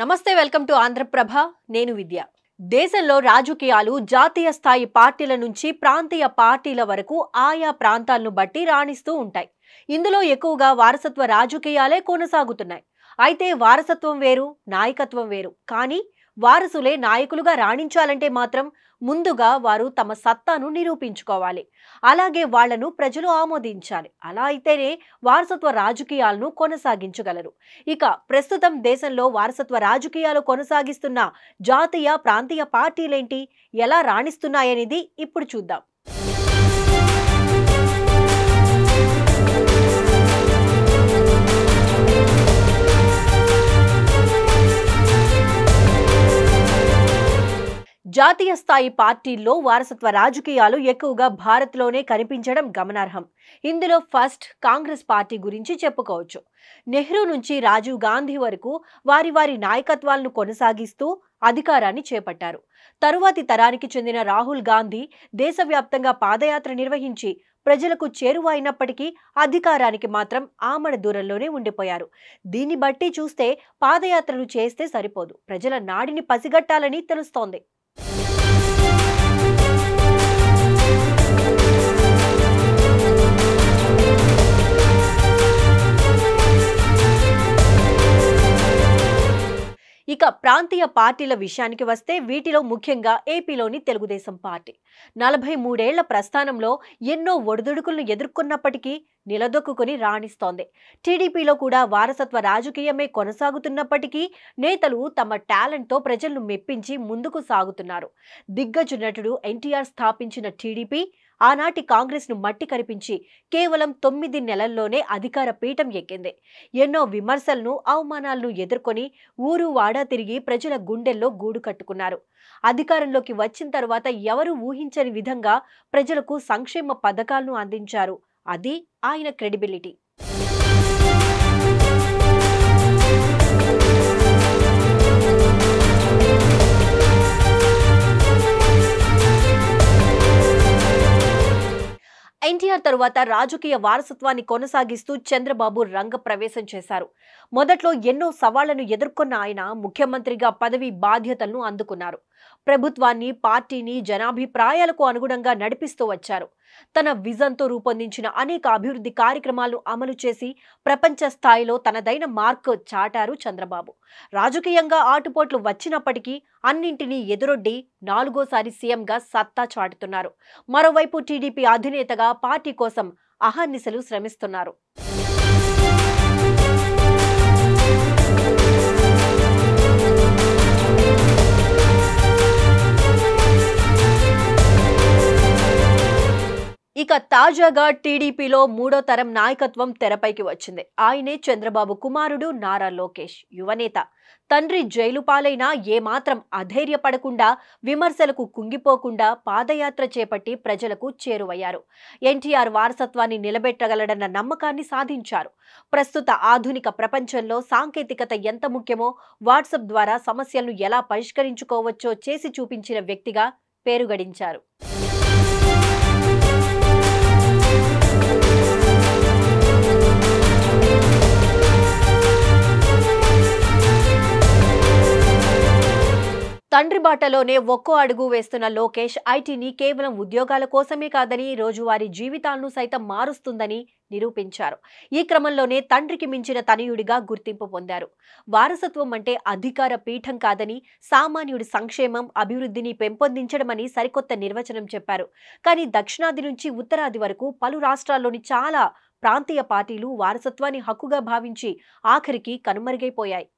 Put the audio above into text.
నమస్తే welcome to Andhraprabha నేను విద్య దేశంలో రాజకీయాలు జాతీయ స్థాయి పార్టీల నుంచి ప్రాంతీయ పార్టీల వరకు ఆయా ప్రాంతాలను బట్టి రాణిస్తూ ఉంటాయి. ఇందులో ఎక్కువగా వారసత్వ రాజకీయాలే కొనసాగుతున్నాయి. అయితే వారసత్వం వేరు, నాయకత్వం వేరు. కానీ వారసులే నాయకులుగా రాణించాలంటే మాత్రం ముందుగా వారు తమ సత్తాను నిరూపించుకోవాలి. అలాగే వాళ్లను ప్రజలు ఆమోదించాలి. అలా అయితేనే వారసత్వ రాజకీయాలను కొనసాగించగలరు. ఇక ప్రస్తుతం దేశంలో వారసత్వ రాజకీయాలు కొనసాగిస్తున్న జాతీయ ప్రాంతీయ పార్టీలేంటి, ఎలా రాణిస్తున్నాయనేది ఇప్పుడు చూద్దాం. జాతీయ స్థాయి పార్టీల్లో వారసత్వ రాజకీయాలు ఎక్కువగా భారత్లోనే కనిపించడం గమనార్హం. ఇందులో ఫస్ట్ కాంగ్రెస్ పార్టీ గురించి చెప్పుకోవచ్చు. నెహ్రూ నుంచి రాజీవ్ గాంధీ వరకు వారి వారి నాయకత్వాలను కొనసాగిస్తూ అధికారాన్ని చేపట్టారు. తరువాతి తరానికి చెందిన రాహుల్ గాంధీ దేశవ్యాప్తంగా పాదయాత్ర నిర్వహించి ప్రజలకు చేరువైనప్పటికీ అధికారానికి మాత్రం ఆమడ దూరంలోనే ఉండిపోయారు. దీన్ని బట్టి చూస్తే పాదయాత్రలు చేస్తే సరిపోదు, ప్రజల నాడిని పసిగట్టాలని తెలుస్తోంది. ఇక ప్రాంతీయ పార్టీల విషయానికి వస్తే వీటిలో ముఖ్యంగా ఏపీలోని తెలుగుదేశం పార్టీ 43 ఏళ్ల ప్రస్థానంలో ఎన్నో ఒడిదుడుకులను ఎదుర్కొన్నప్పటికీ నిలదొక్కుని రాణిస్తోంది. టీడీపీలో కూడా వారసత్వ రాజకీయమే కొనసాగుతున్నప్పటికీ నేతలు తమ టాలెంట్తో ప్రజలను మెప్పించి ముందుకు సాగుతున్నారు. దిగ్గజ నటుడు ఎన్టీఆర్ స్థాపించిన టీడీపీ ఆనాటి కాంగ్రెస్ ను మట్టి కరిపించి కేవలం 9 నెలల్లోనే అధికార పీఠం ఎక్కింది. ఎన్నో విమర్శలను, అవమానాలను ఎదుర్కొని ఊరు వాడా తిరిగి ప్రజల గుండెల్లో గూడు కట్టుకున్నారు. అధికారంలోకి వచ్చిన తర్వాత ఎవరు ఊహించని విధంగా ప్రజలకు సంక్షేమ పథకాలను అందించారు. అది ఆయన క్రెడిబిలిటీ. ఎన్టీఆర్ తరువాత రాజకీయ వారసత్వాన్ని కొనసాగిస్తూ చంద్రబాబు రంగ ప్రవేశం చేశారు. మొదట్లో ఎన్నో సవాళ్లను ఎదుర్కొన్న ఆయన ముఖ్యమంత్రిగా పదవి బాధ్యతలను అందుకున్నారు. ప్రభుత్వాన్ని, పార్టీని జనాభిప్రాయాలకు అనుగుణంగా నడిపిస్తూ వచ్చారు. తన విజన్తో రూపొందించిన అనేక అభివృద్ధి కార్యక్రమాలను అమలు చేసి ప్రపంచ స్థాయిలో తనదైన మార్క్ చాటారు చంద్రబాబు. రాజకీయంగా ఆటుపోట్లు వచ్చినప్పటికీ అన్నింటినీ ఎదురొడ్డి 4వ సీఎంగా సత్తా చాటుతున్నారు. మరోవైపు టీడీపీ అధినేతగా పార్టీ కోసం అహర్నిశలు శ్రమిస్తున్నారు. ఇక తాజాగా టీడీపీలో 3వ తరం నాయకత్వం తెరపైకి వచ్చింది. ఆయనే చంద్రబాబు కుమారుడు నారా లోకేష్. యువనేత. తండ్రి జైలు పాలైనా ఏమాత్రం అధైర్యపడకుండా, విమర్శలకు కుంగిపోకుండా పాదయాత్ర చేపట్టి ప్రజలకు చేరువయ్యారు. ఎన్టీఆర్ వారసత్వాన్ని నిలబెట్టగలడన్న నమ్మకాన్ని సాధించారు. ప్రస్తుత ఆధునిక ప్రపంచంలో సాంకేతికత ఎంత ముఖ్యమో, వాట్సాప్ ద్వారా సమస్యలను ఎలా పరిష్కరించుకోవచ్చో చేసి చూపించిన వ్యక్తిగా పేరు గడించారు. తండ్రి బాటలోనే ఒక్కో అడుగు వేస్తున్న లోకేష్ ఐటీని కేవలం ఉద్యోగాల కోసమే కాదని రోజువారీ జీవితాలను సైతం మారుస్తుందని నిరూపించారు. ఈ క్రమంలోనే తండ్రికి మించిన తనయుడిగా గుర్తింపు పొందారు. వారసత్వం అంటే అధికార పీఠం కాదని, సామాన్యుడి సంక్షేమం, అభివృద్ధిని పెంపొందించడమని సరికొత్త నిర్వచనం చెప్పారు. కానీ దక్షిణాది నుంచి ఉత్తరాది వరకు పలు రాష్ట్రాల్లోని చాలా ప్రాంతీయ పార్టీలు వారసత్వాన్ని హక్కుగా భావించి ఆఖరికి కనుమరుగైపోయాయి.